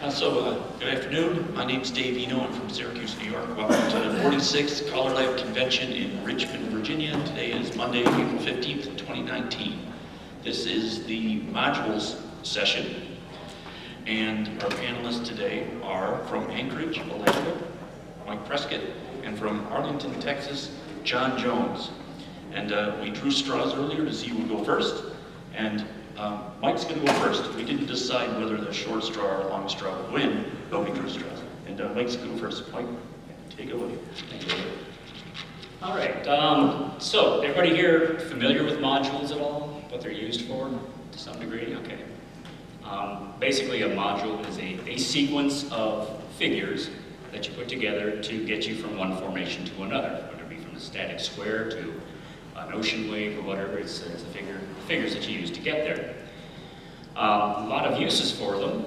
Good afternoon. My name's Dave Eno. I'm from Syracuse, New York. Welcome to the 46th CALLERLAB convention in Richmond, Virginia. Today is Monday, April 15th, 2019. This is the modules session. And our panelists today are from Anchorage, Alaska, Mike Preskitt, and from Arlington, Texas, John Jones. And we drew straws earlier to see who would go first. And Mike's going to go first. We didn't decide whether the short straw or long straw would win, but we drew straws. And Mike's going to go first. Mike, take it away. All right. So everybody here familiar with modules at all? What they're used for to some degree? Okay. Basically, a module is a sequence of figures that you put together to get you from one formation to another, whether it be from a static square to an ocean wave or whatever. It's the figures that you use to get there. A lot of uses for them.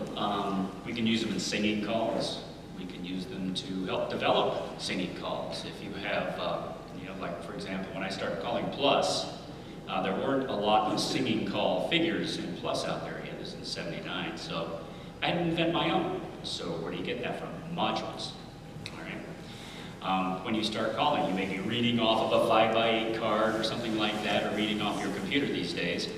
We can use them in singing calls. We can use them to help develop singing calls. If you have, like for example, when I started calling plus, there weren't a lot of singing call figures in plus out there yet. This is in '79, so I had to invent my own. So where do you get that from? Modules. When you start calling, you may be reading off of a 5x8 card or something like that, or reading off your computer these days.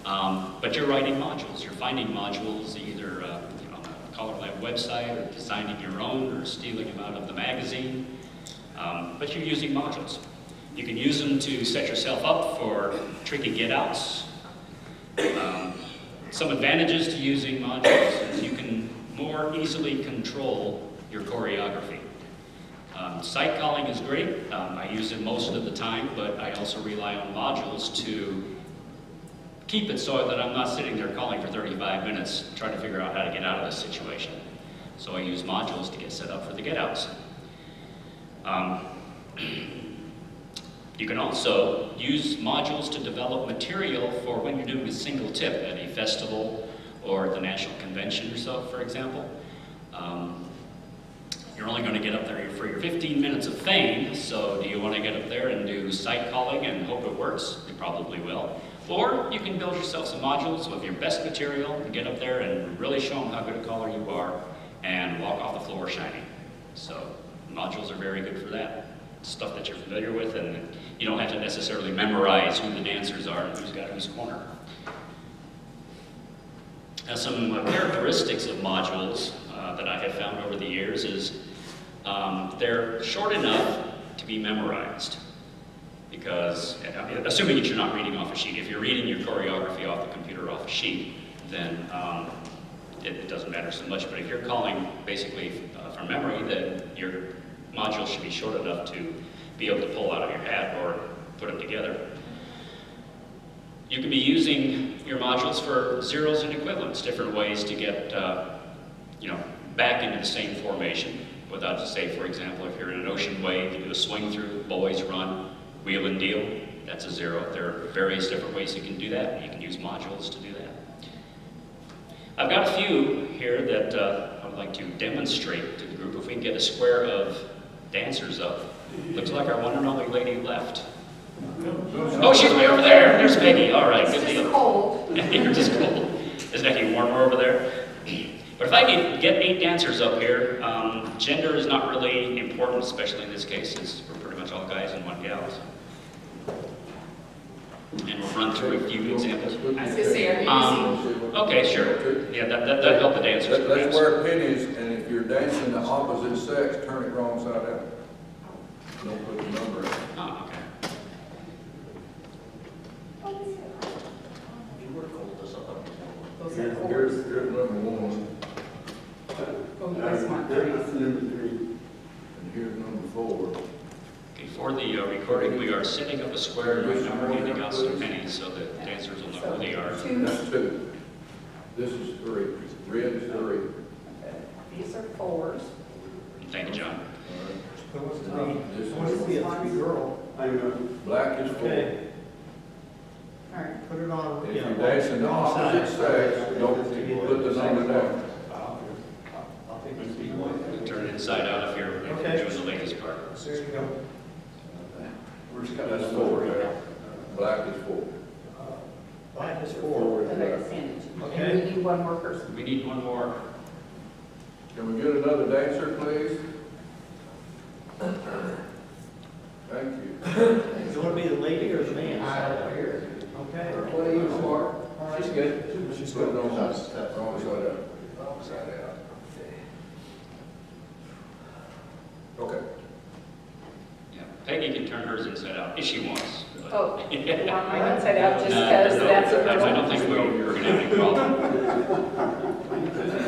But you're writing modules. You're finding modules either on the CALLERLAB website, or designing your own, or stealing them out of the magazine. But you're using modules. You can use them to set yourself up for tricky get-outs. Some advantages to using modules is you can more easily control your choreography. Sight calling is great. I use it most of the time, but I also rely on modules to keep it so that I'm not sitting there calling for 35 minutes trying to figure out how to get out of this situation. So I use modules to get set up for the get-outs. You can also use modules to develop material for when you're doing a single tip at a festival or at the national convention or so, for example. You're only going to get up there for your 15 minutes of fame, so do you want to get up there and do sight calling and hope it works? You probably will. Or you can build yourself some modules with your best material and get up there and really show them how good a caller you are and walk off the floor shining. So modules are very good for that. Stuff that you're familiar with, and you don't have to necessarily memorize who the dancers are and who's got whose corner. Now, some characteristics of modules that I have found over the years is they're short enough to be memorized. Because, assuming that you're not reading off a sheet, if you're reading your choreography off the computer off a sheet, then it doesn't matter so much. But if you're calling basically from memory, then your module should be short enough to be able to pull out of your hat or put them together. You can be using your modules for zeros and equivalents, different ways to get back into the same formation without, say, for example, if you're in an ocean wave, you do a swing through, boys run, wheel and deal, that's a zero. There are various different ways you can do that, and you can use modules to do that. I've got a few here that I would like to demonstrate to the group. If we can get a square of dancers up. Looks like our one and only lady left. Oh, she's way over there. There's Peggy. All right, good deal. It's cold. You're just cold. Is it any warmer over there? But if I can get 8 dancers up here, gender is not really important, especially in this case, since we're pretty much all guys and one gal. And we'll run through a few examples. I was going to say, are you using? Okay, sure. Yeah, that helped the dancers. Let's wear pennies, and if you're dancing the opposite sex, turn it wrong side out. Don't put the number in. Oh, okay. Here's number 1. Oh, you guys want threes. And here's number 4. Okay, for the recording, we are setting up a square right now. We're handing out some pennies so that dancers will know who they are. That's 2. This is 3. Red is 3. Okay. These are 4s. Thank you, John. This I want to see a 3-girl. black is 4. Okay. All right. Put it on. If you're dancing the opposite sex, don't put the number down. I'll take this big one. Turn it inside out if you're doing the ladies' part. There you go. That's 4 there. Black is 4. Black is 4. And I just handed you. Okay. And we need one more person. We need one more. another dancer, please? Thank you. You want to be the lady or the man? Okay. What do you for? She's good. She's good. Wrong side up. Wrong side out. Okay. Yeah, Peggy can turn hers inside out if she wants. but- Oh, you want mine inside out just No, because no, that's a I don't girl? think we're going to have any problem.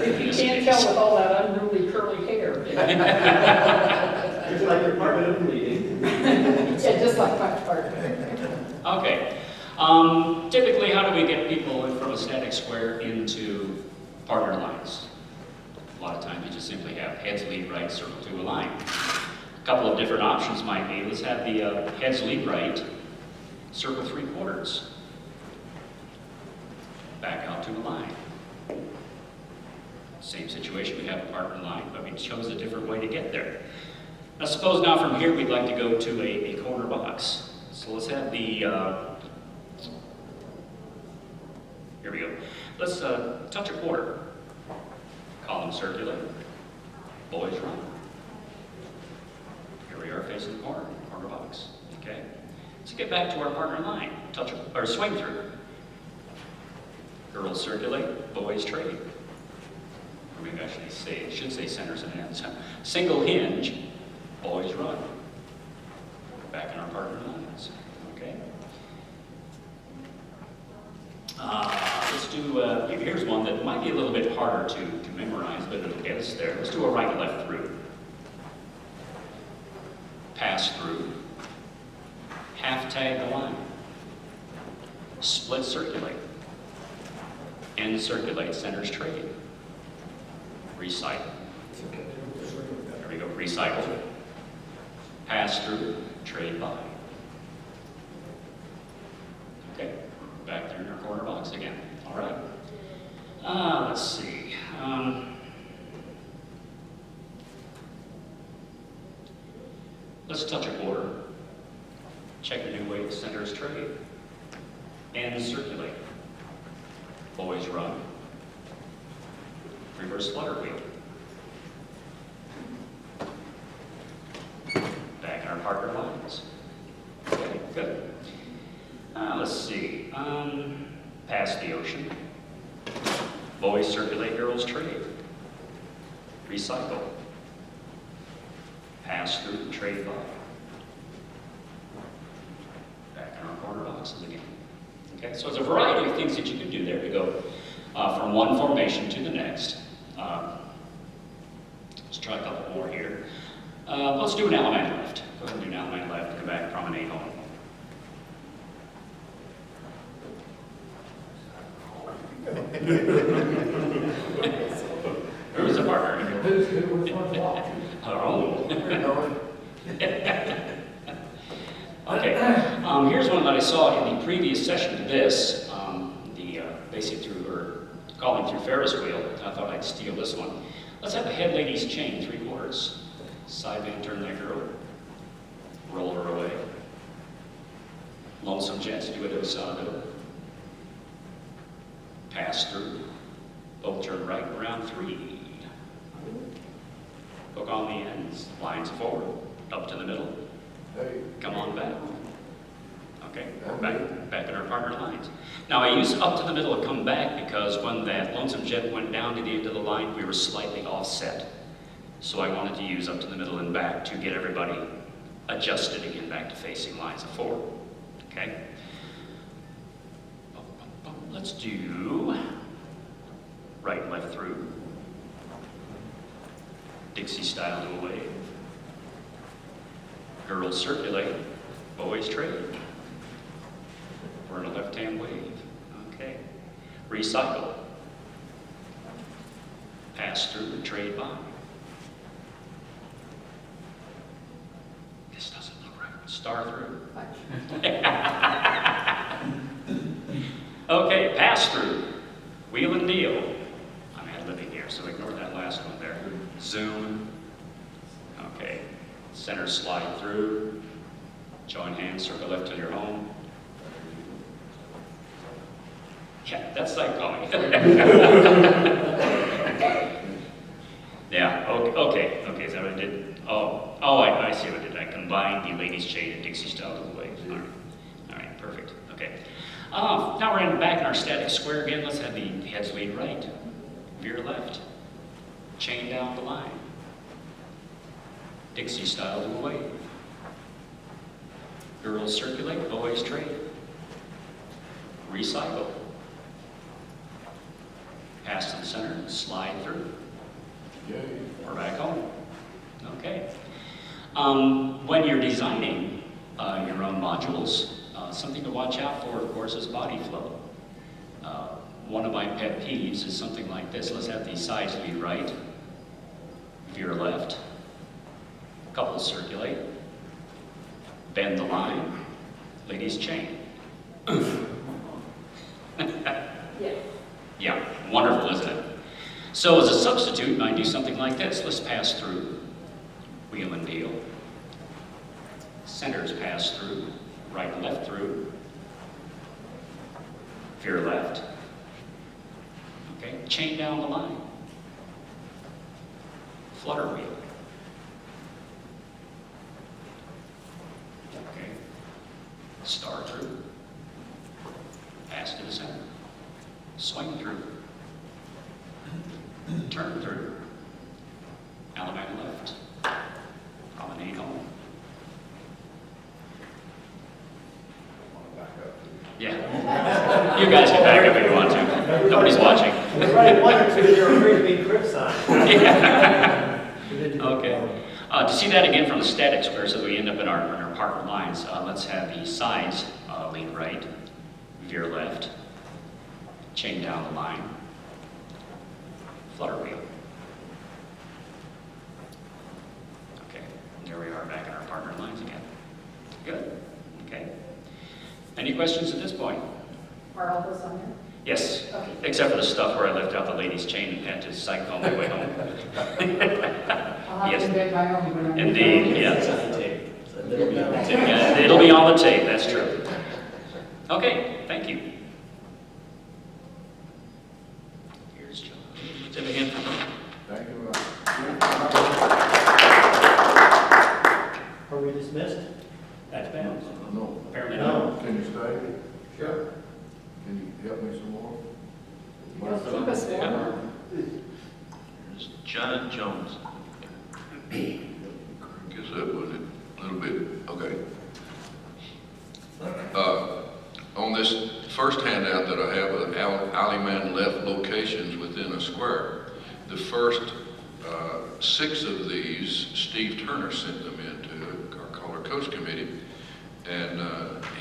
If you can't tell with all that unruly curly hair. It's like your partner leading. Yeah, just like my partner. Okay. Typically, how do we get people from a static square into partner lines? A lot of times you just simply have heads lead right, circle to a line. A couple of different options might be, let's have the heads lead right, circle 3/4. Back out to a line. Same situation, we have a partner line, but we chose a different way to get there. Now suppose now from here we'd like to go to a corner box. So let's have the, here we go. Let's touch a quarter. Column circulate, boys run. Here we are facing the corner box, okay? Let's get back to our partner line, or swing through. Girls circulate, boys trade. Or maybe I should say centers and ends. Single hinge, boys run. Back in our partner lines, okay? Let's do, here's one that might be a little bit harder to memorize, but it'll get us there. Let's do a right left through. Pass through. Half tag the line. Split circulate. End circulate, centers trade. Recycle. There we go, recycle. Pass through, trade by. Okay, back there in our corner box again. All right. Let's see. Let's touch a quarter. Check the new wave, centers trade. And circulate. Boys run. Reverse flutter wheel. Back in our partner lines. Okay, good. Let's see. Pass the ocean. Boys circulate, girls trade. Recycle. Pass through, trade by. Back in our corner boxes again. Okay, so there's a variety of things that you can do there to go from one formation to the next. Let's try a couple more here. Let's do an Allemande left. Go ahead and do an Allemande left, come back, promenade home. Who's the partner? Our own. Okay, here's one that I saw in the previous session to this, basically calling through Ferris wheel. I thought I'd steal this one. Let's have a head ladies chain, 3/4. Side bend, turn that girl. Roll her away. Lonesome Jets, do it middle. Pass through. Both turn right around 3. Hook on the ends, lines forward, up to the middle. Hey. Come on back. Okay, back in our partner lines. Now I use up to the middle to come back because when that Lonesome Jet went down to the end of the line, we were slightly offset. So I wanted to use up to the middle and back to get everybody adjusted again back to facing lines of 4. Okay? Let's do right and left through. Dixie style to a wave. Girls circulate, boys trade. We're in a left-hand wave. Okay. Recycle. Pass through and trade by. This doesn't look right. Star through. Okay, pass through. Wheel and deal. I'm ad-libbing here, so ignore that last one there. Zoom. Okay. Center slide through. Join hands, circle left till you're home. Yeah, that's side calling. Yeah. Okay, is that what I did? I see what I did. I combined the ladies' chain and Dixie style to the wave. All right, perfect, okay. Now we're back in our static square again. Let's have the heads lead right, veer left, chain down the line, Dixie style to the wave. Girls circulate, boys trade. Recycle. Pass to the center, slide through. Yay. We're back home. Okay. When you're designing your own modules, something to watch out for, of course, is body flow. One of my pet peeves is something like this. Let's have the sides lead right, veer left, couples circulate, bend the line, ladies chain. Yeah. Yeah, wonderful, isn't it? So as a substitute, I do something like this. Let's pass through, wheel and deal. Centers pass through, right and left through, veer left. Okay, chain down the line. Flutter wheel. Okay, star through, pass to the center, swing through, turn through, Alabama left, promenade home. Yeah. You guys can back up if you want to. Nobody's watching. Everybody wonders if you're afraid of being criticized. Yeah. Okay. To see that again from the static square so that we end up in our partner lines, let's have the sides lead right, veer left, chain down the line, flutter wheel. Okay, there we are back in our partner lines again. Good, okay. Any questions at this point? Are all those on there? Yes, Okay. except for the stuff where I left out the ladies' chain and had to cycle on my way home. I'll have Yes. to bend my own when I'm. Indeed, yes. Yeah, it'll be on the tape, that's true. Okay, thank you. Here's John. Let's have a hand for him. Thank you. Are we dismissed? That's bad. No. Apparently No. not. Can you stay? Sure. Can you help me some more? You'll keep us warm. There's John Jones. Guess that was it, a little bit, okay. On this first handout that I have of alleyman left locations within a square, the first 6 of these, Steve Turner sent them into our Color Coach Committee, and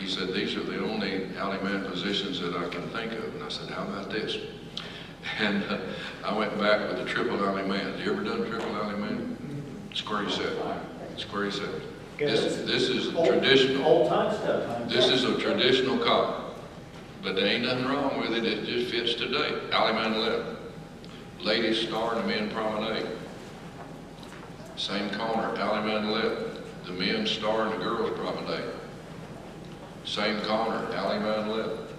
he said, these are the only alleyman positions that I can think of. And I said, how about this? And I went back with the triple alleyman. You ever done triple alleyman? Square set. Square set. This is traditional. Old time stuff. This is a traditional collar, but there ain't nothing wrong with it. It just fits today. Alleyman left. Ladies star and the men promenade. Same corner, alleyman left. The men star and the girls promenade. Same corner, alleyman left.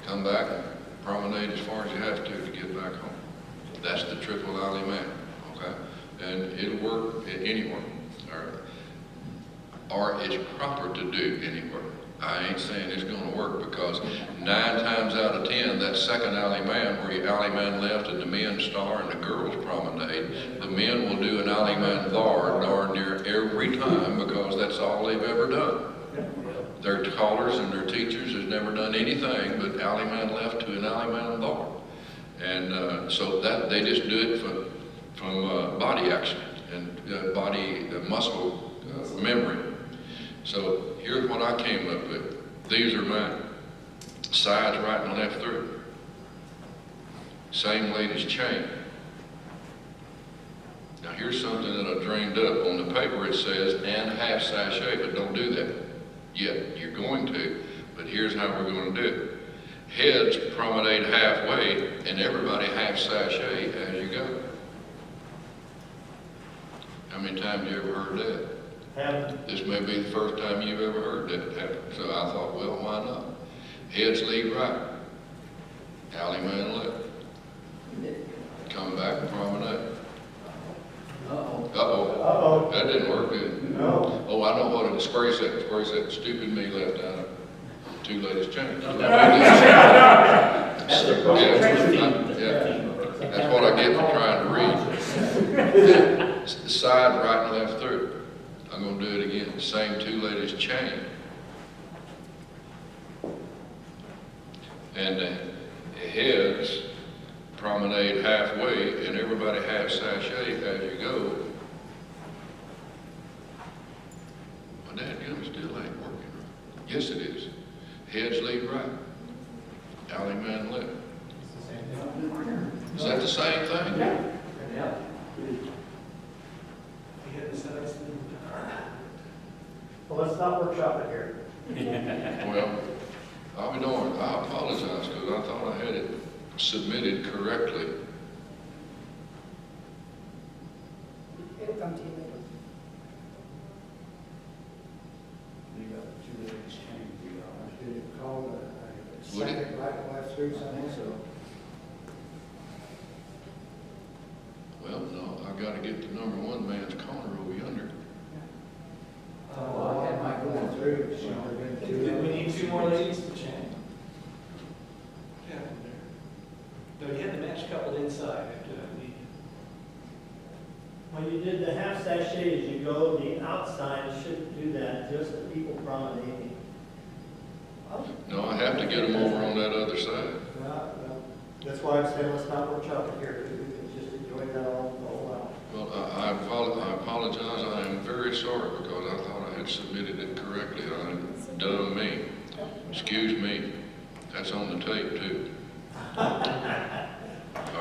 Come back and promenade as far as you have to get back home. That's the triple alleyman, okay? And it'll work anywhere, or it's proper to do anywhere. I ain't saying it's gonna work, because 9 times out of 10, that second alleyman, where your alleyman left and the men star and the girls promenade, the men will do an alleyman var darn near every time, because that's all they've ever done. Their callers and their teachers has never done anything but alleyman left to an alleyman var. And so that they just do it from body action and body muscle memory. So here's what I came up with. These are mine. Sides right and left through. Same ladies chain. Now here's something that I dreamed up. On the paper it says, and half sachet, but don't do that yet. You're going to, but here's how we're going to do it. Heads promenade halfway, and everybody half sachet as you go. How many times have you ever heard that? This may be the first time you've ever heard that happen. So I thought, well, why not? Heads lead right, alleyman left. Come back and promenade. No, That didn't work, did it? no. Oh, I know what it is. Where is that stupid me left out? Two ladies changed. That's Yeah, that's what I get for trying to read. Side, right, and left through. I'm gonna do it again. Same two ladies chain. And the heads promenade halfway, and everybody half sashay as you go. My dadgum still ain't working right. Yes, it is. Heads lead right. Alley man left. Is that the same thing? Yeah. Well, let's not workshop it here. Well, I'll be darned. I apologize because I thought I had it submitted correctly. It'll come to you later. Did it call a Would it? second right, left through something, so? Well, no, I gotta get the number one man's corner over yonder. I had mine going through, so we're gonna do. We need two more ladies to change. No, you had the match coupled inside after that. When you did the half sachet as you go, the outside shouldn't do that, just the people promenading. No, I have to get them over on that other side. That's why I'm saying let's not workshop it here, because we can just enjoy that all out. Well, I apologize. I am very sorry because I thought I had submitted it correctly. I dumb me. Excuse me. That's on the tape too. All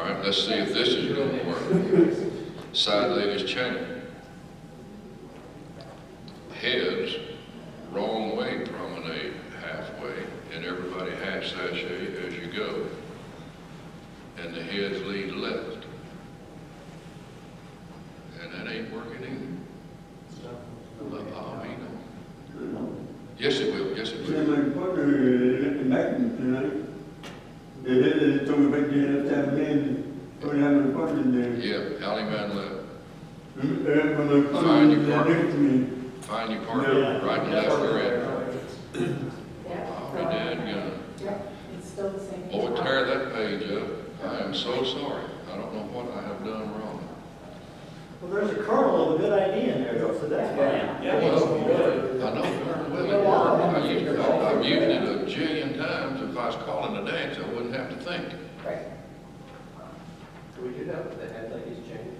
right, let's see if this is going to work. Side ladies chain. Heads, wrong way promenade halfway, and everybody half sashay as you go. And the heads lead left. And that ain't working either. Yes, it will. Yes, it will. Chairman Potter, Magnum tonight. They told me back there last time again, what happened to Potter there? Yeah, alley man left. When the Find your Potter partner. next to me. Find your partner, right and left grid. Yeah. I'll be dadgum. Yeah, it's still the same. Boy, tear that page up. I am so sorry. I don't know what I have done wrong. Well, there's a kernel of a good idea in there, though, so that's fine. Well, I know darn well it worked. I've used it a jillion times. If I was calling a dance, I wouldn't have to think. Right. Can we do that with the head ladies change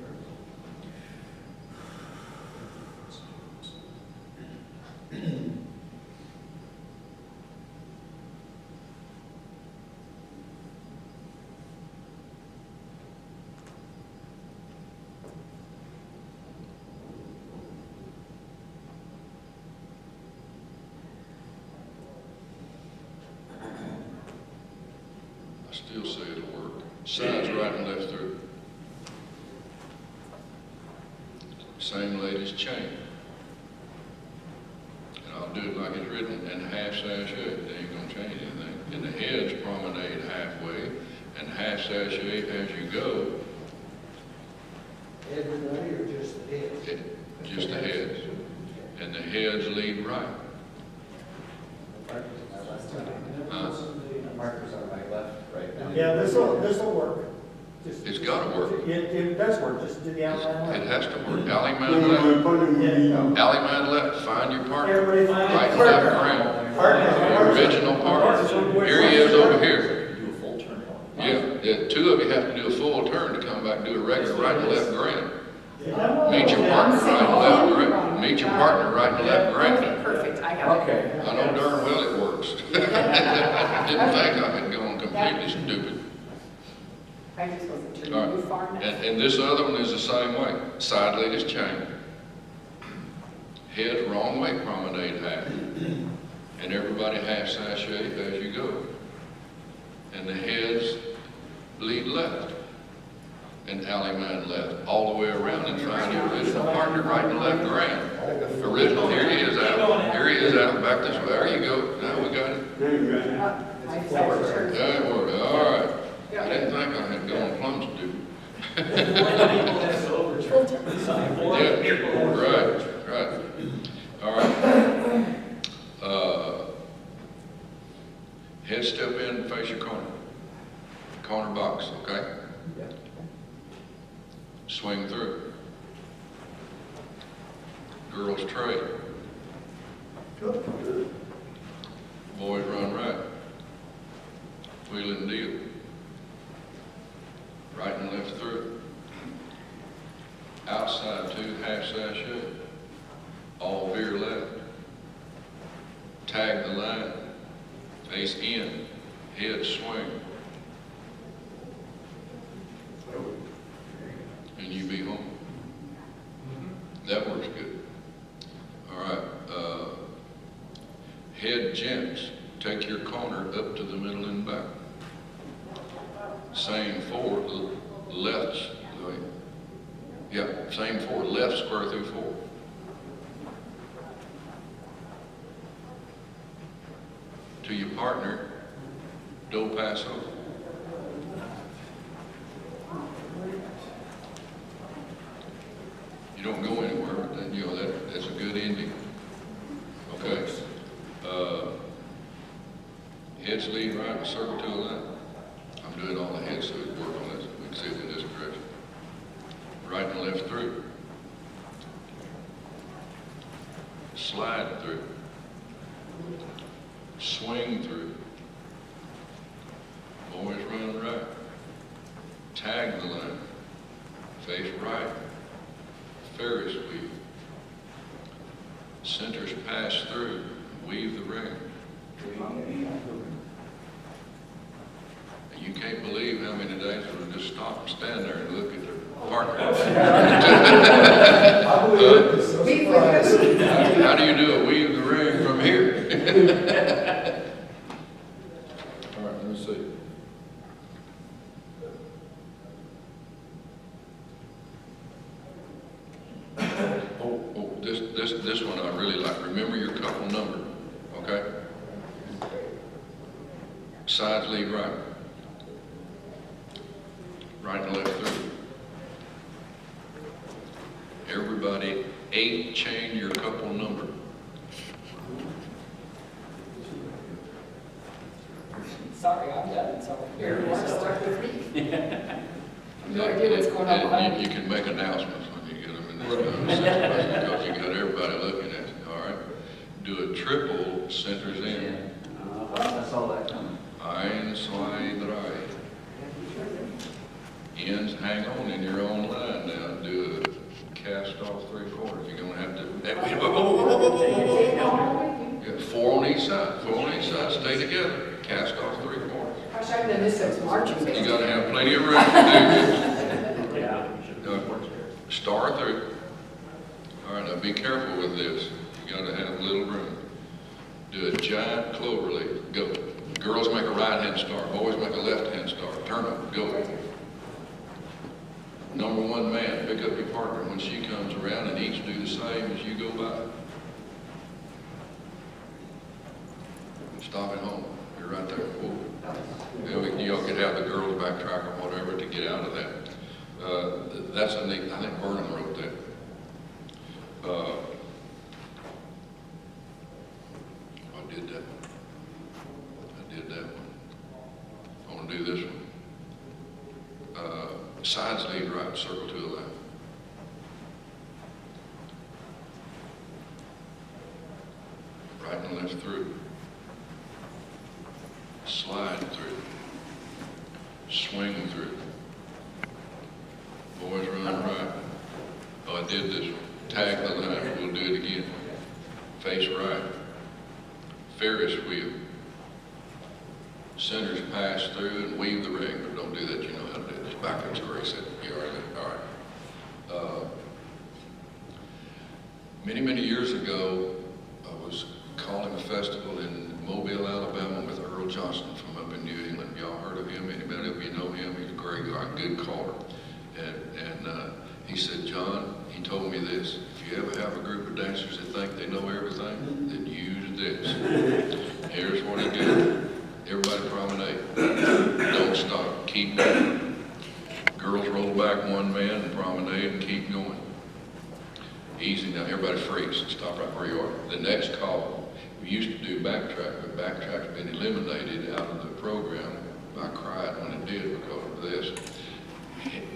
I still say it'll work. Sides right and left through. Same ladies chain. And I'll do it like it's written, and half sashay. They ain't gonna change anything. And the heads promenade halfway, and half sashay as you go. Everybody or just the head? Just the heads. And the heads lead right. Markers on my left, right now. Yeah, this'll work. It's gotta work. It does work, just do the outline It line. has to work. Alley man left. Alley man left. Find your partner. Everybody find Right your and left partner. ground. Partner. The original partner. Here he is over here. Do a full turn. Yeah, two of you have to do a full turn to come back and do a regular right and left grand. Yeah. Meet your partner right and left grand. Meet your partner right and left grand. Perfect, I got it. Okay. I know darn well it works. Didn't think I had gone completely stupid. I just wasn't sure All you right. far enough. And this other one is the same way. Side ladies chain. Heads wrong way promenade half. And everybody half sashay as you go. And the heads lead left. And alley man left. All the way around and find your original partner right and left grand. Original, here he is out. Here he is out. Back this way. There you go. Now we got it. I just wasn't sure. That worked. All right. I didn't think I had gone plumb stupid. Yeah, right. All right. Head step in and face your corner. Corner box, okay? Swing through. Girls trade. Boys run right. Wheel and deal. Right and left through. Outside 2 half sashay. All veer left. Tag the line. Face in. Head swing. And you be home. That works good. All right. Head jumps. Take your corner up to the middle and back. Same 4 left. Yeah, same 4 left square through 4. To your partner, do paso. You don't go anywhere, but then, you know, that's a good ending. Okay. Heads lead right and circle to the left. I'm doing all the heads so we work on this. We can see it in this direction. Right and left through. Slide through. Swing through. Boys run right. Tag the line. Face right. Ferris wheel. Centers pass through. Weave the ring. You can't believe how many days we'll just stop and stand there and look at their partner. How do you do it? Weave the ring from here. All right, let me see. This one I really like. Remember your couple number, okay? Sides lead right. Right and left through. Everybody 8 chain your couple number. Sorry, I'm done, so here, you want to start with me? No idea what's going on behind me. You can make announcements when you get them in this situation because you got everybody looking at you, all right? Do a triple centers in. I saw that coming. Ein, zwei, drei. Ends hang on in your own line now. Do a cast off 3/4. You're going to have to. Hey, wait, yeah, 4 on each side. 4 on each side. Stay together. Cast off 3/4. Gosh, I've done this since marching band. You got to have plenty of room to do this. Yeah. Star through. All right, now be careful with this. You got to have a little room. Do a giant clover leaf. Go. Girls make a right hand star. Boys make a left hand star. Turn up. Go. Number 1 man, pick up your partner when she comes around and each do the same as you go by. Stop at home. You're right there. Whoa. Y'all could have the girls backtrack or whatever to get out of that. That's a neat, I think Vernon wrote that. I did that one. I did that one. I want to do this one. Sides lead right, circle to the left. Right and left through. Slide through. Swing through. Boys run right. Oh, I did this one. Tag the line. We'll do it again. Face right. Ferris wheel. Centers pass through and weave the ring, but don't do that. You know how to do this. Backwards erase it. You already did. All right. Many years ago, I was calling a festival in Mobile, Alabama with Earl Johnson from up in New England. Y'all heard of him? Anybody of you know him? He's a great guy, good caller. And he said, John, he told me this, if you ever have a group of dancers that think they know everything, then use this. Here's what he did. Everybody promenade. Don't stop. Keep going. Girls roll back 1 man and promenade and keep going. Easy now, everybody freeze, stop right where you are. The next call, we used to do backtrack, but backtrack's been eliminated out of the program. I cried when it did because of this.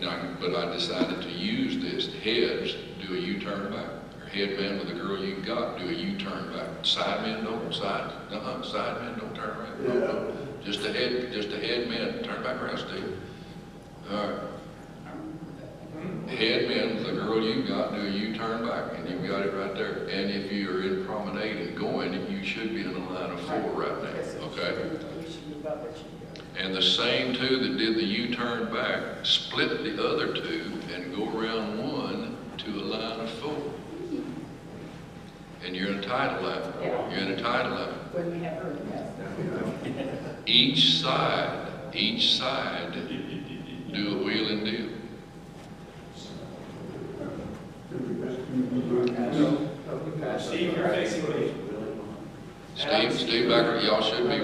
Now, but I decided to use this. Heads, do a U-turn back. Or head man with the girl you got, do a U-turn back. Side men don't, side men don't turn around. No. Just a head man, turn back around, Steve. All right. Head men with the girl you got, do a U-turn back, and you've got it right there. And if you're in promenade and going, you should be in a line of 4 right now, okay? And the same two that did the U-turn back, split the other two and go around 1 to a line of 4. And you're in a title line. You're in a title line. When we have her, yes. Each side, do a wheel and deal. Steve, you're facing me. Steve Becker, y'all should be,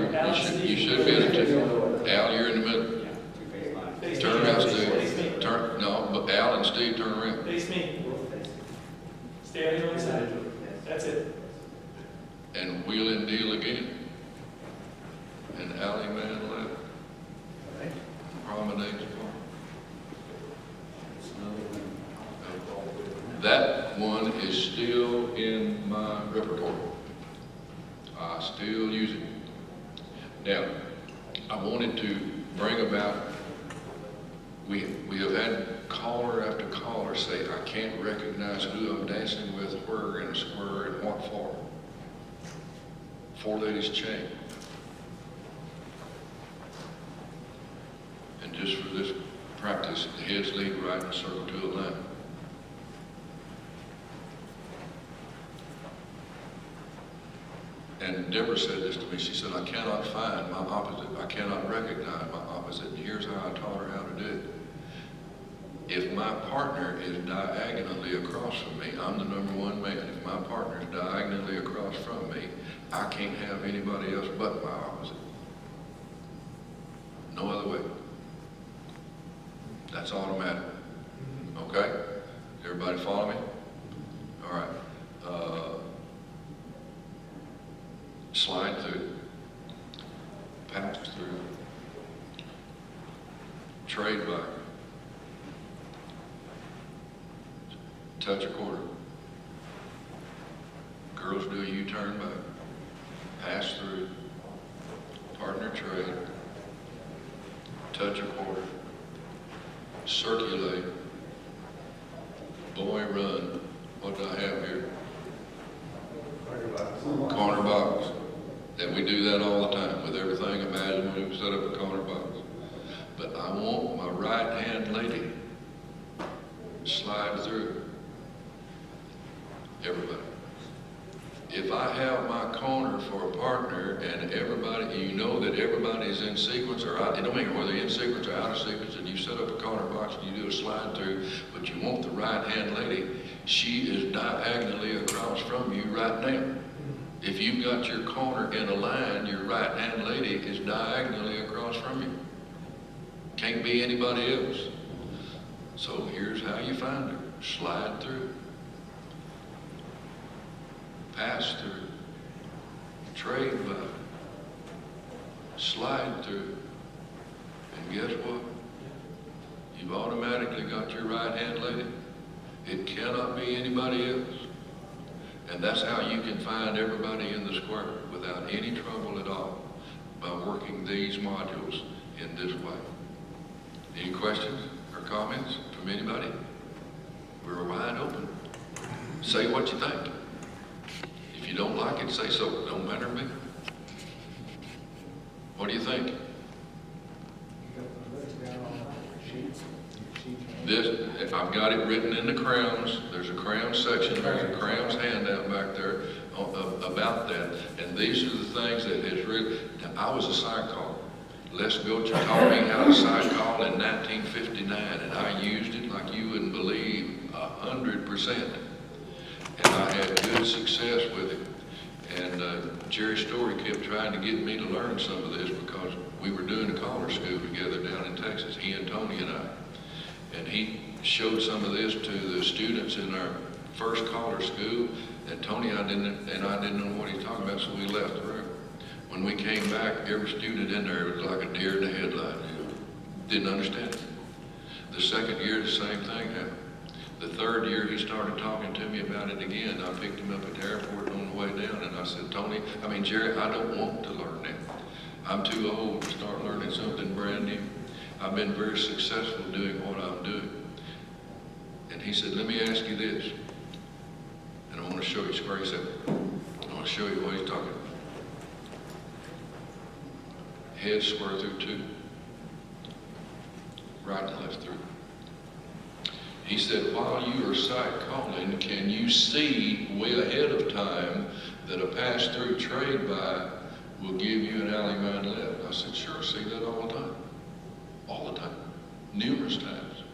you should be in it too. Al, you're in the middle. Turn around, Steve. But Al and Steve turn around. Face me. Stay on your own side. That's it. And wheel and deal again. And alley man left. Promenade. That one is still in my repertoire. I still use it. Now, I wanted to bring about, we have had caller after caller say, I can't recognize who I'm dancing with, where in a square, and what for. 4 ladies chain. And just for this practice, the heads lead right in a circle to a line. And Deborah said this to me. She said, I cannot find my opposite. I cannot recognize my opposite. And here's how I taught her how to do it. If my partner is diagonally across from me, I'm the #1 man. If my partner is diagonally across from me, I can't have anybody else but my opposite. No other way. That's automatic. Okay? Everybody follow me? All right. Slide through, pass through, trade by, touch a quarter. Girls do a U-turn back, pass through, partner trade, touch a quarter, circulate, boy run. What do I have here? Corner box. And we do that all the time with everything. Imagine when we set up a corner box. But I want my right hand lady slide through. Everybody. If I have my corner for a partner and everybody, you know that everybody's in sequence or out, it don't matter whether they're in sequence or out of sequence, and you set up a corner box and you do a slide through, but you want the right hand lady, she is diagonally across from you right now. If you've got your corner in a line, your right hand lady is diagonally across from you. Can't be anybody else. So here's how you find her. Slide through. Pass through. Trade by. Slide through. And guess what? You've automatically got your right hand lady. It cannot be anybody else. And that's how you can find everybody in the square without any trouble at all by working these modules in this way. Any questions or comments from anybody? We're wide open. Say what you think. If you don't like it, say so. It don't matter to me. What do you think? This, I've got it written in the crowns. There's a crown section. There's a crowns handout back there about that. And these are the things that has really. Now, I was a side caller. Les Gulcher taught me how to side call in 1959, and I used it like you wouldn't believe, 100%. And I had good success with it. And Jerry Story kept trying to get me to learn some of this because we were doing a caller school together down in Texas, he and Tony and I. And he showed some of this to the students in our first caller school, and Tony and I didn't know what he was talking about, so we left the room. When we came back, every student in there was like a deer in the headlight. Didn't understand it. The second year, the same thing happened. The third year, he started talking to me about it again. I picked him up at the airport on the way down, and I said, Jerry, I don't want to learn that. I'm too old to start learning something brand new. I've been very successful doing what I'm doing. And he said, let me ask you this. And I want to show you, square he said, I want to show you what he's talking about. Head square through 2. Right and left through. He said, while you are sight calling, can you see way ahead of time that a pass-through trade by will give you an alley man left? I said, sure, I see that all the time. All the time. Numerous times.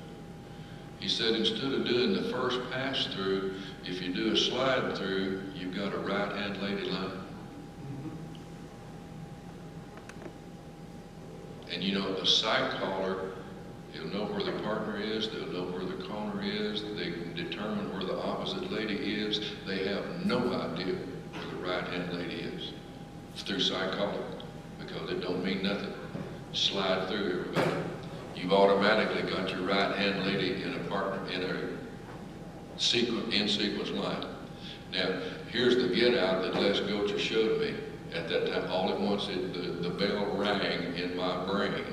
He said, instead of doing the first pass-through, if you do a slide-through, you've got a right-hand lady line. And you know, a sight caller, he'll know where the partner is, they'll know where the corner is, they can determine where the opposite lady is. They have no idea where the right-hand lady is through sight calling, because it don't mean nothing. Slide through, everybody. You've automatically got your right-hand lady in a partner, in a in-sequence line. Now, here's the get-out that Les Gocher showed me. At that time, all at once, the bell rang in my brain.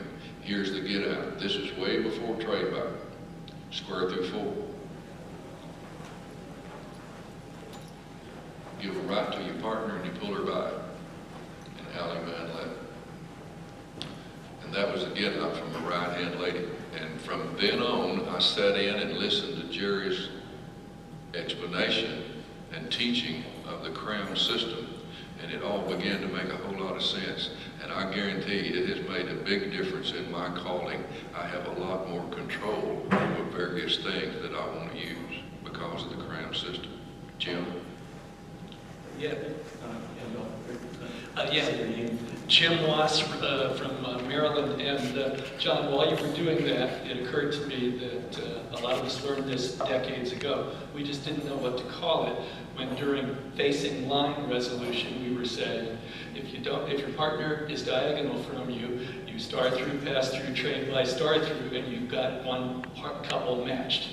Here's the get-out. This is way before trade by. Square through 4. Give her right to your partner and you pull her by. And alley man left. And that was the get-out from a right-hand lady. And from then on, I sat in and listened to Jerry's explanation and teaching of the crown system. And it all began to make a whole lot of sense. And I guarantee you, it has made a big difference in my calling. I have a lot more control over various things that I want to use because of the crown system. Jim? Yeah. Jim Wass from Maryland. And John, while you were doing that, it occurred to me that a lot of us learned this decades ago. We just didn't know what to call it. When during facing line resolution, we were saying, if your partner is diagonal from you, you star through, pass through, trade by, star through, and you've got one couple matched.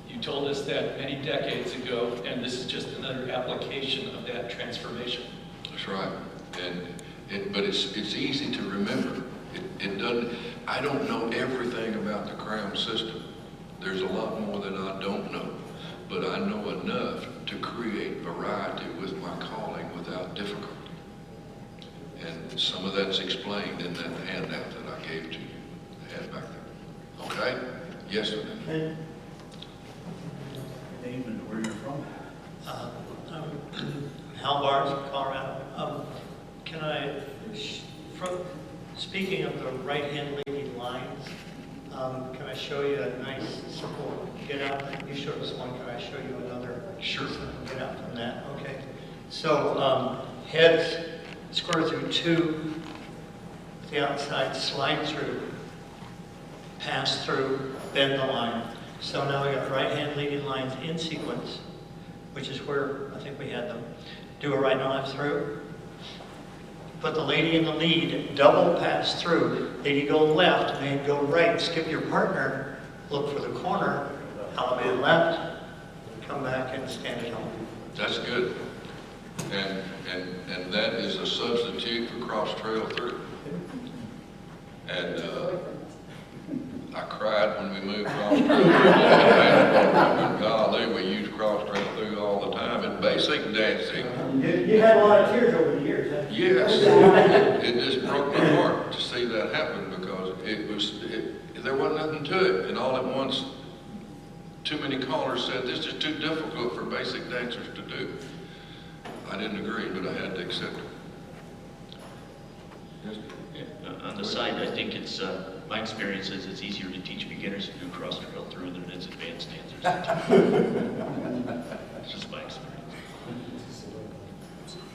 You told us that many decades ago, and this is just another application of that transformation. That's right. But it's easy to remember. It doesn't. I don't know everything about the crown system. There's a lot more that I don't know. But I know enough to create variety with my calling without difficulty. And some of that's explained in that handout that I gave to you. I had back there. Okay? Yes, sir. And Name and where you're from? Hal Bars, Colorado. Can I, speaking of the right-hand lady lines, can I show you a nice, simple get-out? You showed us one. Can I show you another? Sure. Get out from that. Okay. So heads square through 2, the outside slide through, pass through, bend the line. So now we got right-hand leading lines in sequence, which is where I think we had them. Do a right and left through. Put the lady in the lead, double pass through. Lady go left, man go right. Skip your partner, look for the corner, man left, come back and stand at home. That's good. And that is a substitute for cross trail through. And I cried when we moved cross trail through. Golly, we use cross trail through all the time in basic dancing. You had a lot of tears over the years, huh? Yes, it just broke my heart to see that happen because there wasn't nothing to it. And all at once, too many callers said, this is too difficult for basic dancers to do. I didn't agree, but I had to accept it. Yeah, on the side, I think it's, my experience is it's easier to teach beginners to do cross trail through than it is advanced dancers. It's just my experience.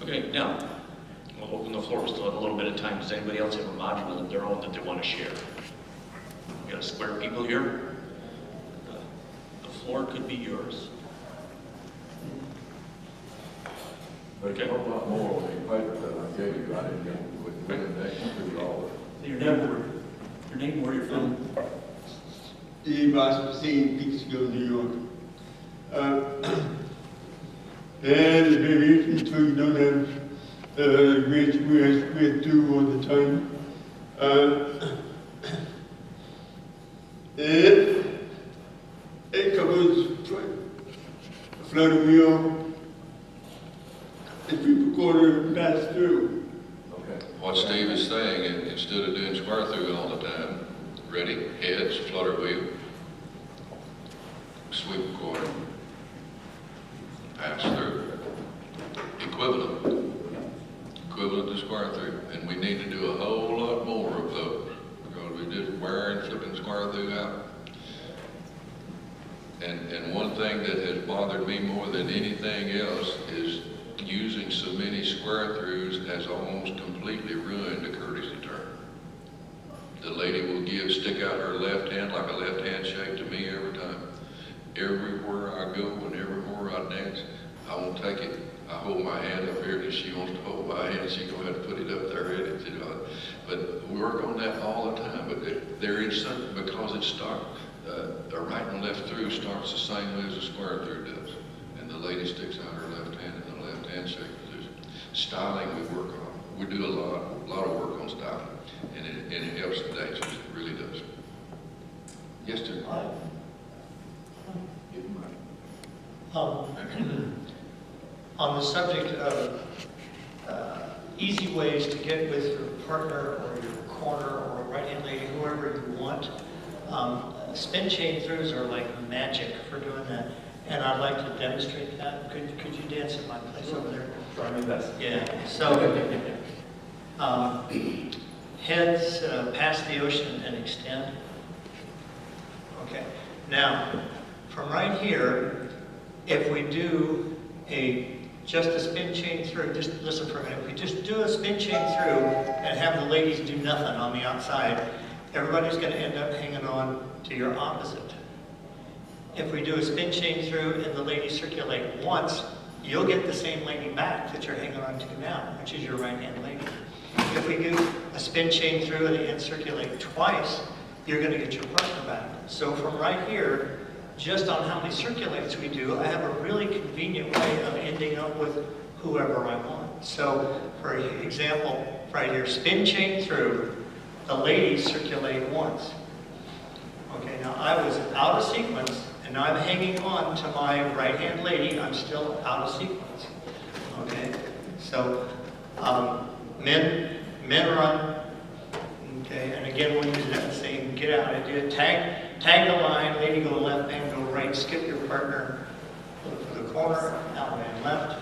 Okay, now, we'll open the floor. We still have a little bit of time. Does anybody else have a module of their own that they want to share? We got a square people here. The floor could be yours. There's a whole lot more on the paper that I gave you, I didn't get with through all of it. Your name, where you're from? Steve Osborne, Peekskill, New York. And it's very easy so you don't have great through all the time. It covers floating wheel, the three-quarter pass through. Okay. What Steve is saying, instead of doing square through all the time, ready, heads, flutter wheel, sweep a quarter, pass through. Equivalent to square through. And we need to do a whole lot more of those, because we just wearing flipping square through out. And one thing that has bothered me more than anything else is using so many square throughs has almost completely ruined a courtesy turn. The lady will stick out her left hand like a left hand shake to me every time. Everywhere I go and everywhere I dance, I won't take it. I hold my hand up here, and she wants to hold my hand, she's going to have to put it up there, you know. But we work on that all the time. But there is something, because it starts, a right and left through starts the same way as a square through does. And the lady sticks out her left hand in the left hand shake position. Styling we work on. We do a lot of work on styling, and it helps the dancers. It really does. Yes, sir. Give him On the subject of easy ways to get with your partner or your corner or right-hand lady, whoever you want, spin chain throughs are like magic for doing that. And I'd like to demonstrate that. Could you dance in my place over there? Try my best. Yeah. So heads past the ocean and extend. Okay. Now, from right here, if we do just a spin chain through, just listen for a minute. If we just do a spin chain through and have the ladies do nothing on the outside, everybody's going to end up hanging on to your opposite. If we do a spin chain through and the ladies circulate once, you'll get the same lady back that you're hanging on to now, which is your right-hand lady. If we do a spin chain through and circulate twice, you're going to get your partner back. So from right here, just on how many circulates we do, I have a really convenient way of ending up with whoever I want. So, for example, right here, spin chain through, the ladies circulate once. Okay, now I was out of sequence, and now I'm hanging on to my right-hand lady. I'm still out of sequence. Okay, so men run. Okay, and again, we'll use that same get out idea. Tag the line, lady go left, man go right, skip your partner, look for the corner, out man left.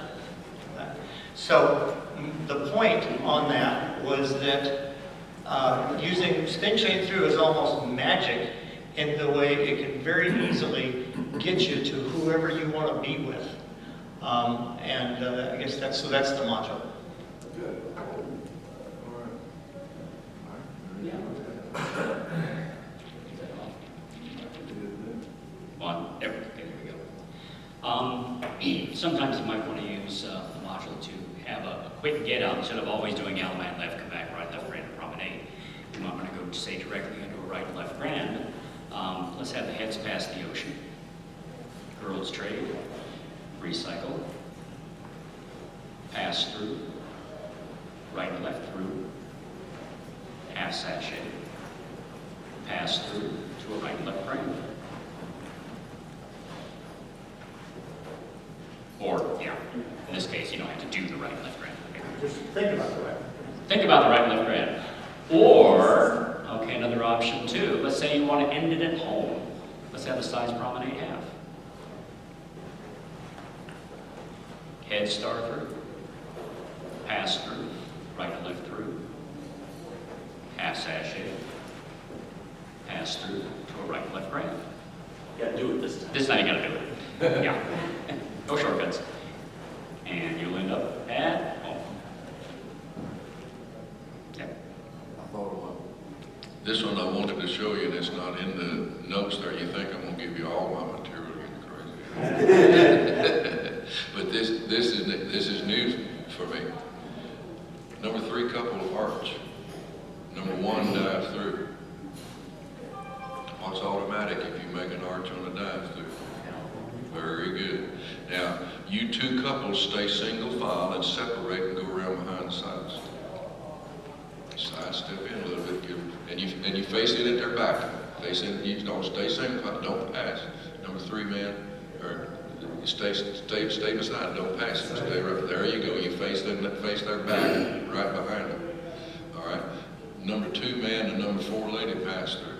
So the point on that was that using spin chain through is almost magic in the way it can very easily get you to whoever you want to be with. I guess that's the module. Good. All right. There we go. Sometimes you might want to use the module to have a quick get out instead of always doing out, man, left, come back, right, left, grand, promenade. You might want to go, say, directly into a right and left grand. Let's have the heads past the ocean. Girls trade, recycle, pass through, right and left through, half sachet, pass through to a right and left grand. Or, yeah, in this case, you don't have to do the right and left grand. Just think about the right. Think about the right and left grand. Or, okay, another option too. Let's say you want to end it at home. Let's have the size promenade half. Head star through, pass through, right and left through, half sachet, pass through to a right and left grand. You gotta do it this time. This time you gotta do it. Yeah. No shortcuts. And you'll end up at home. Yep. I thought of one. This one I wanted to show you, and it's not in the notes there. You think I'm going to give you all my material, you're crazy. But this is new for me. Number 3, couple of arch. Number 1, dive through. What's automatic if you make an arch on a dive through? Very good. Now, you 2 couples stay single file and separate and go around behind the sides. Side step in a little bit, and you face it at their back. Face it, you don't stay single file, don't pass. Number 3 man, or you stay beside, don't pass it, stay right, there you go. You face their back, right behind them. All right. Number 2 man and number 4 lady pass through.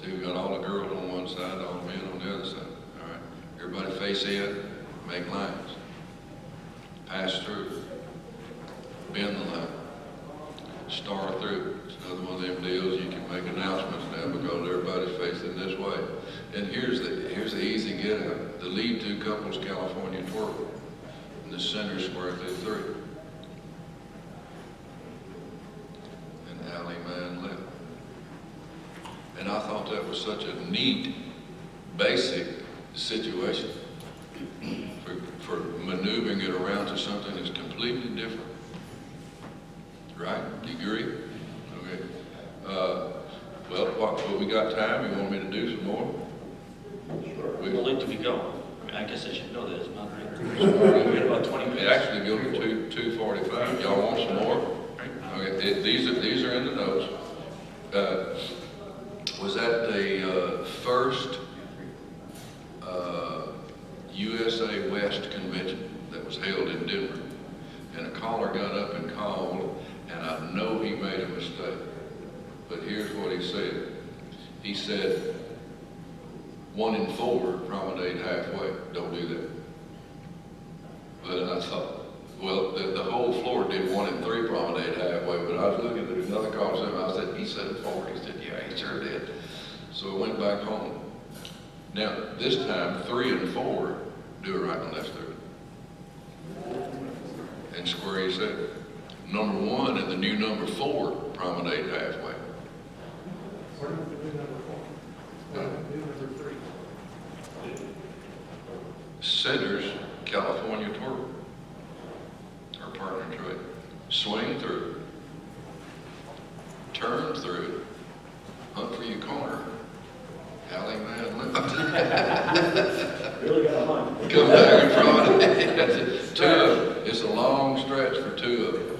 See, we've got all the girls on one side, all the men on the other side. All right. Everybody face in, make lines. Pass through. Bend the line. Star through. It's another one of them deals you can make announcements now because everybody's facing this way. And here's the easy get out. The lead 2 couples California twirl. And the center square through 3. And alley man left. And I thought that was such a neat, basic situation for maneuvering it around to something that's completely different. Right? Do you agree? Okay. Well, we got time. You want me to do some more? How late do we go? I mean, I guess I should know that as moderator. We got about 20 It minutes. actually goes to 2:45. Y'all want some more? Okay. These are in the notes. Was that the first USA West convention that was held in Denver? And a caller got up and called, and I know he made a mistake. But here's what he said. He said, 1 in 4 promenade halfway. Don't do that. But I thought, well, the whole floor did 1 in 3 promenade halfway, but I was looking at another call, and I said, he said 4. He said, yeah, he sure did. So I went back home. Now, this time, 3 and 4 do it right and left through. And square your set. Number 1 and the new number 4 promenade halfway. What did we do number 4? What did we do number 3? Centers, California twirl. Our partner trade. Swing through. Turn through. Hunt for your corner. Alley man left. Really got a hunt. Come back and promenade. 2 of them. It's a long stretch for 2 of them.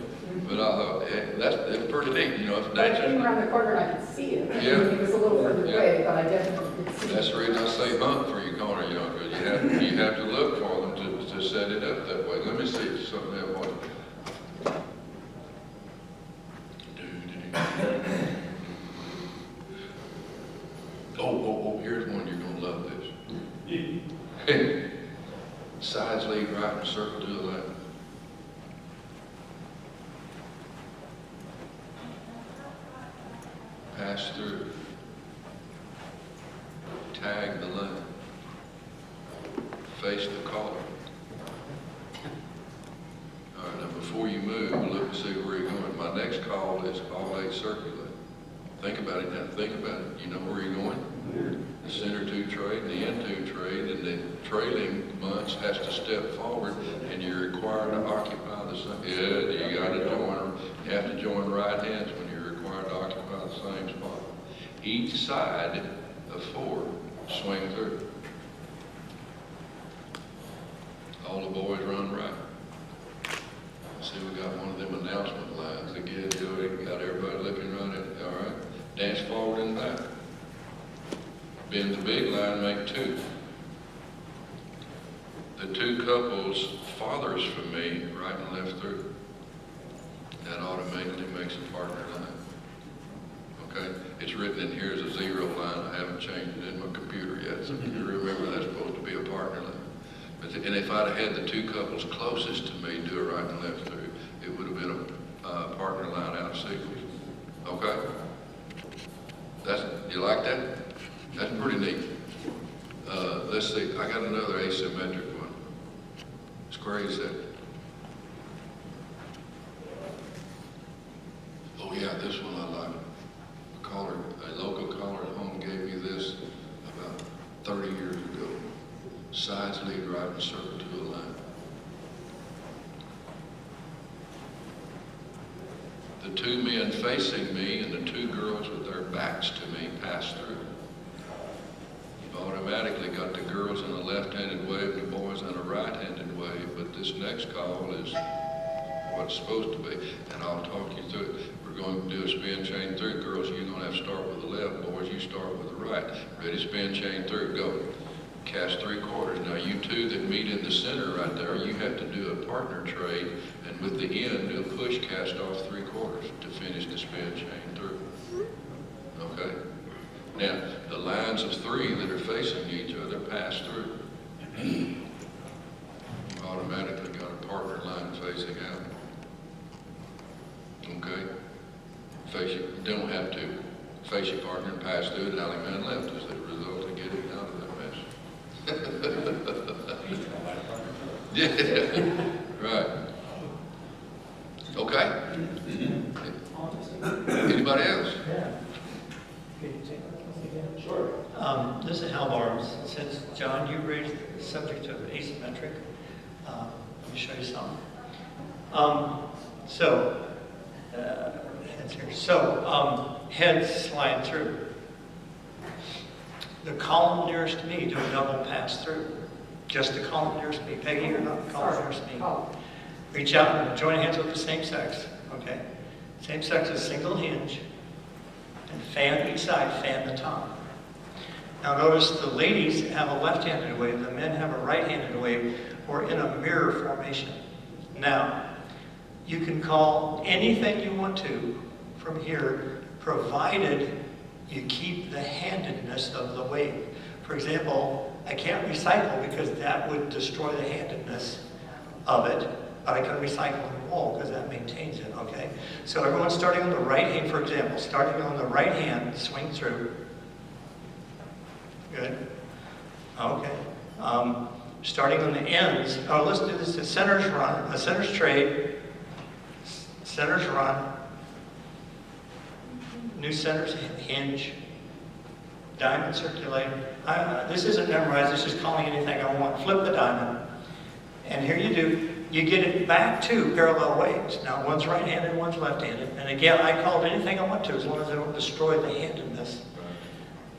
But I thought, it's pretty neat, you know, it's I came dangerous. around the corner and I could see it. Yeah. It was a little further Yeah. away, but I definitely could see it. That's the reason I say hunt for your corner, you know, because you have to look for them to set it up that way. Let me see if something else. Oh, here's one, you're gonna love this. Sides lead right and circle to the left. Pass through. Tag the line. Face the caller. All right, now before you move, look and see where you're going. My next call is all 8 circulate. Think about it now, think about it. You know where you're going? The center 2 trade, and the end 2 trade, and the trailing bunch has to step forward, and you're required to occupy the same. Yeah, you got to join. You have to join right hands when you're required to occupy the same spot. Each side of 4 swing through. All the boys run right. See, we got one of them announcement lines again. You know, we got everybody looking right at it. All right. Dance forward and back. Bend the big line, make 2. The 2 couples farthers from me, right and left through. That automatically makes a partner line. Okay? It's written in here as a 0 line. I haven't changed it in my computer yet, so you remember that's supposed to be a partner line. And if I'd have had the 2 couples closest to me do it right and left through, it would have been a partner line out of sequence. Okay? You like that? That's pretty neat. Let's see, I got another asymmetric one. Square your set. Oh yeah, this one I like. A local caller at home gave me this about 30 years ago. Sides lead right and circle to a line. The two men facing me and the two girls with their backs to me pass through. You've automatically got the girls in a left-handed wave and the boys in a right-handed wave, but this next call is what it's supposed to be, and I'll talk you through it. We're going to do a spin chain through. Girls, you're going to have to start with the left. Boys, you start with the right. Ready, spin chain through, go. Cast 3/4. Now you two that meet in the center right there, you have to do a partner trade, and with the end, do a push cast off 3/4 to finish the spin chain through. Okay? Now, the lines of three that are facing each other pass through. You automatically got a partner line facing out. Okay? Face your, you don't have to face your partner and pass through it. Alley man left is the result of getting out of that mess. Yeah, right. Okay. Anybody else? Sure. This is Hal Barnes. Since, John, you raised the subject of asymmetric, let me show you something. Heads here. Heads slide through. The column nearest me do a double pass through. Just the column nearest me. Peggy, you're not the column nearest me. Reach out and join hands with the same sex. Okay? Same sex is single hinge. And fan each side, fan the top. Now notice the ladies have a left-handed wave, the men have a right-handed wave. We're in a mirror formation. Now, you can call anything you want to from here, provided you keep the handedness of the wave. For example, I can't recycle because that would destroy the handedness of it, but I can recycle and roll because that maintains it, okay? So everyone starting on the right hand, for example, starting on the right hand, swing through. Good. Okay. Starting on the ends, let's do this, a center's run, a center's trade, center's run, new center's hinge, diamond circulate. This isn't memorized, this is calling anything I want. Flip the diamond. And here you do, you get it back to parallel waves. Now one's right-handed, one's left-handed. And again, I called anything I want to as long as I don't destroy the handedness.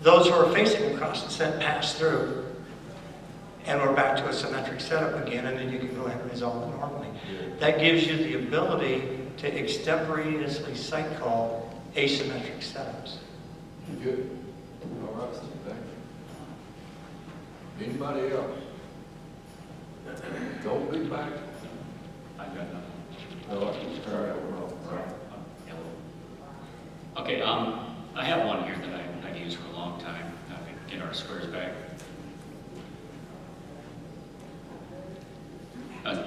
Those who are facing across the set pass through. And we're back to a symmetric setup again, and then you can go ahead and resolve it normally. That gives you the ability to extemporaneously sight call asymmetric setups. Good. All right, thank you. Anybody else? Don't be back. I've got nothing. No, I can turn it over. Okay, I have one here that I've used for a long time. Get our squares back.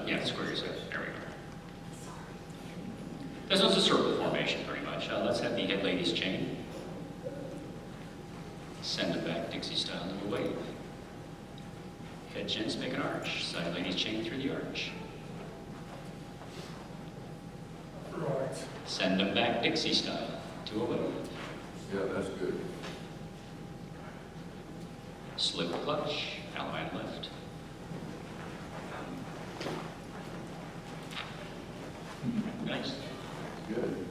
Yeah, squares. There we go. This one's a circle formation, pretty much. Let's have the head ladies chain. Send it back Dixie style to the wave. Head gents make an arch. Side ladies chain through the arch. Right. Send them back Dixie style to a wave. Yeah, that's good. Slip clutch, Allemande left. Nice. Good.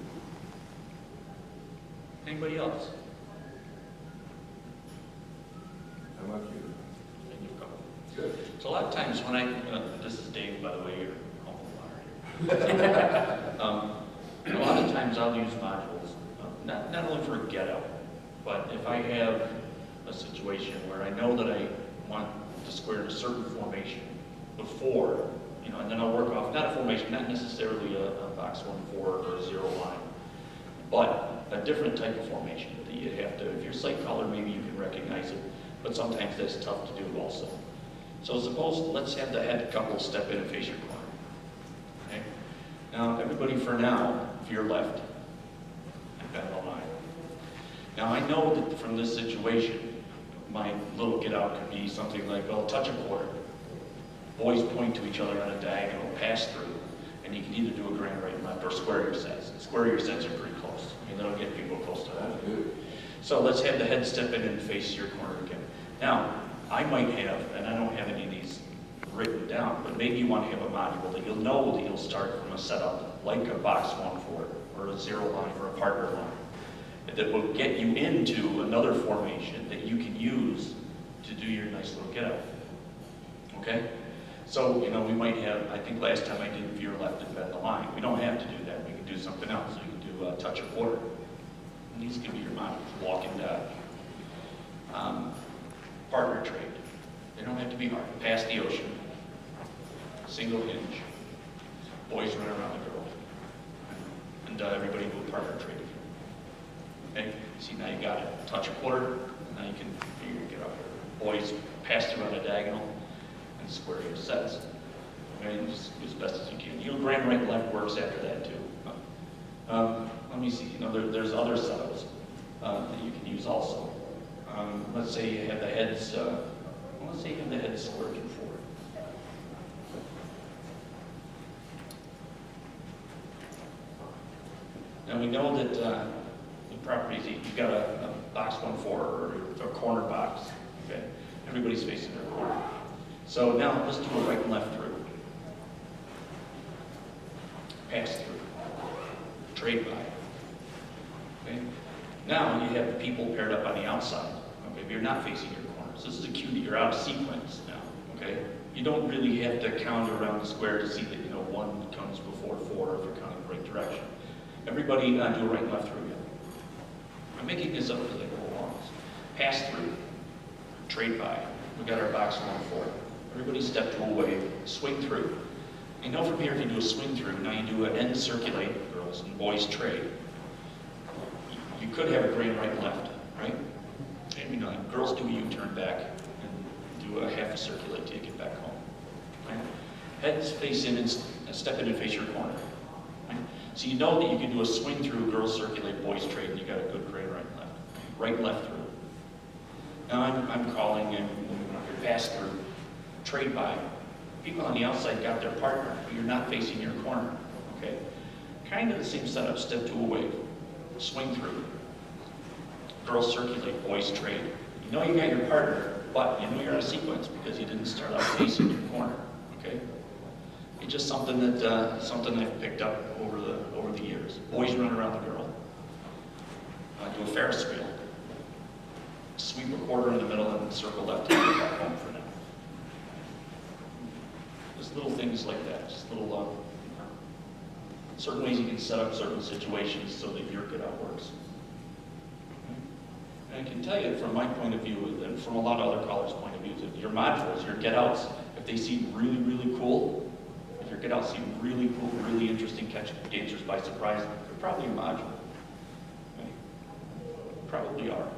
Anybody else? How about you? Then you go. Good. So a lot of times when this is Dave, by the way, you're a lot of times I'll use modules, not only for a get-out, but if I have a situation where I know that I want to square in a certain formation before, and then I'll work off, not a formation, not necessarily a box 1-4 or a 0 line, but a different type of formation that you have to, if you're sight caller, maybe you can recognize it, but sometimes that's tough to do also. So suppose, let's have the head couple step in and face your corner. Okay? Now, everybody for now, if you're left, I've got no line. Now, I know that from this situation, my little get out could be something like, well, touch a quarter. Boys point to each other on a diagonal, pass through, and you can either do a grand right and left or square your sets. Square your sets are pretty close. That'll get people close to that. That's good. So let's have the head step in and face your corner again. Now, I might have, and I don't have any of these written down, but maybe you want to have a module that you'll know that you'll start from a setup like a box 1-4 or a 0 line or a partner line that will get you into another formation that you can use to do your nice little get out. Okay? So, you know, we might have, I think last time I did veer left and bend the line. We don't have to do that. We can do something else. We can do touch a quarter. And these can be your modules, walk and dive. Partner trade. They don't have to be hard. Pass the ocean. Single hinge. Boys run around the girl. And everybody do a partner trade. Okay? See, now you got it. Touch a quarter, and now you can figure get up here. Boys pass through on a diagonal and square your sets. Okay? Just do as best as you can. You know, grand right and left works after that too. Let me see. You know, there's other setups that you can use also. Let's say you have the heads. Let's say you have the heads squared to 4. Now we know that the properties, you've got a box 1-4 or a corner box. Okay, everybody's facing their corner. So now let's do a right and left through, pass through, trade by. Okay, now you have the people paired up on the outside. Okay, but you're not facing your corners. This is a cue that you're out of sequence now. Okay, you don't really have to count around the square to see that, you know, 1 comes before 4 if you're counting the right direction. Everybody do a right and left through again. I'm making this up as I go along. Pass through, trade by. We got our box 1-4. Everybody step to a wave, swing through. You know from here, if you do a swing through, now you do an end circulate, girls and boys trade. You could have a grand right and left, right? And, you know, girls do a U-turn back and do a half a circulate till you get back home. Right? Heads face in and step in and face your corner. Right? So you know that you can do a swing through, girls circulate, boys trade, and you got a good grand right and left. Right and left through. Now I'm calling in your pass through, trade by. People on the outside got their partner, but you're not facing your corner. Okay? Kind of the same setup, step to a wave, swing through. Girls circulate, boys trade. You know you got your partner, but you know you're in a sequence because you didn't start out facing your corner. Okay? It's just something that I've picked up over the years. Boys run around the girl. Do a Ferris wheel. Sweep a quarter in the middle and circle left and get back home for now. Just little things like that. Just little certain ways you can set up certain situations so that your get out works. And I can tell you from my point of view, and from a lot of other callers' point of view, that your modules, your get outs, if they seem really, really cool, if your get outs seem really cool, really interesting, catch dancers by surprise, they're probably a module. Okay? Probably are.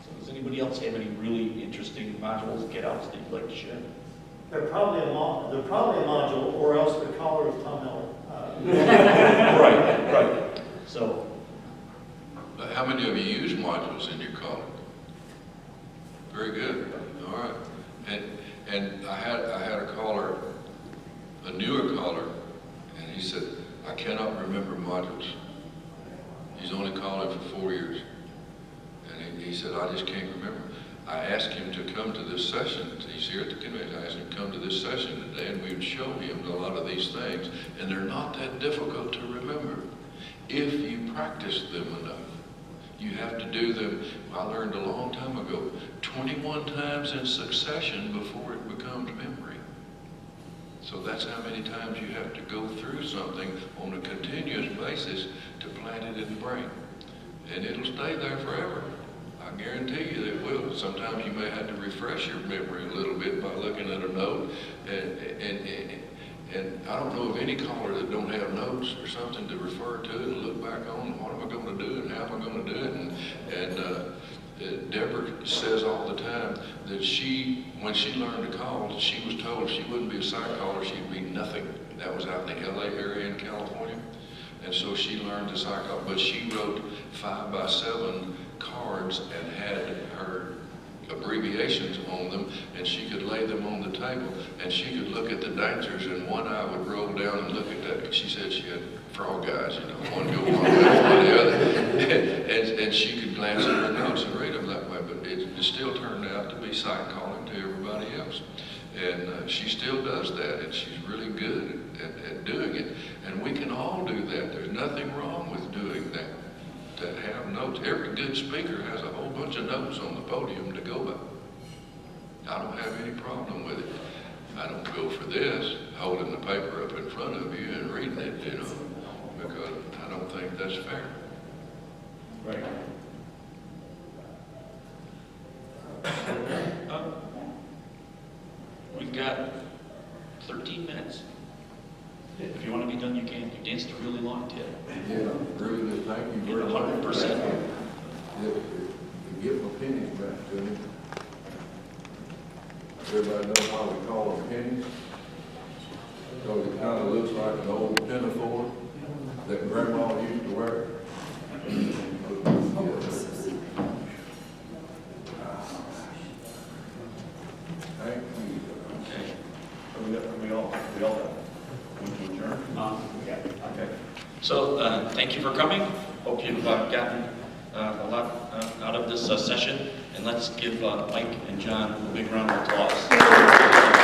So does anybody else have any really interesting modules, get outs that you'd like to share? They're probably a module, or else the caller is Tom Miller. Right. So, How many of you use modules in your calling? Very good. All right. And I had a caller, a newer caller, and he said, I cannot remember modules. He's only calling for 4 years. And he said, I just can't remember. I asked him to come to this session. He's here at the convention. I asked him to come to this session today, and we would show him a lot of these things. And they're not that difficult to remember if you practice them enough. You have to do them, I learned a long time ago, 21 times in succession before it becomes memory. So that's how many times you have to go through something on a continuous basis to plant it in the brain. And it'll stay there forever. I guarantee you that it will. Sometimes you may have to refresh your memory a little bit by looking at a note. And I don't know of any caller that don't have notes or something to refer to and look back on. What am I going to do and how am I going to do it? And Deborah says all the time that when she learned to call, she was told she wouldn't be a sight caller, she'd be nothing. That was out in the LA area in California. And so she learned to sight call, but she wrote 5x7 cards and had her abbreviations on them, and she could lay them on the table, and she could look at the dancers, and one eye would roll down and look at that. She said she had frog eyes, you know, one go one way, one the other, and she could glance at her notes and read them that way. But it still turned out to be sight calling to everybody else. And she still does that, and she's really good at doing it. And we can all do that. There's nothing wrong with doing that. To have notes. Every good speaker has a whole bunch of notes on the podium to go by. I don't have any problem with it. I don't go for this, holding the paper up in front of you and reading it, you know, because I don't think that's fair. Right. We've got 13 minutes. If you want to be done, you can. You danced a really long tip. Yeah, really, thank you very much. 100%. Yeah, give my pennies back to me. Everybody know why we call them pennies? Because it kind of looks like an old pinafore that grandma used to wear. Thank you. Okay. We all done. We adjourn. Yeah. Okay. So, thank you for coming. Hope you've gotten a lot out of this session. And let's give Mike and John a big round of applause.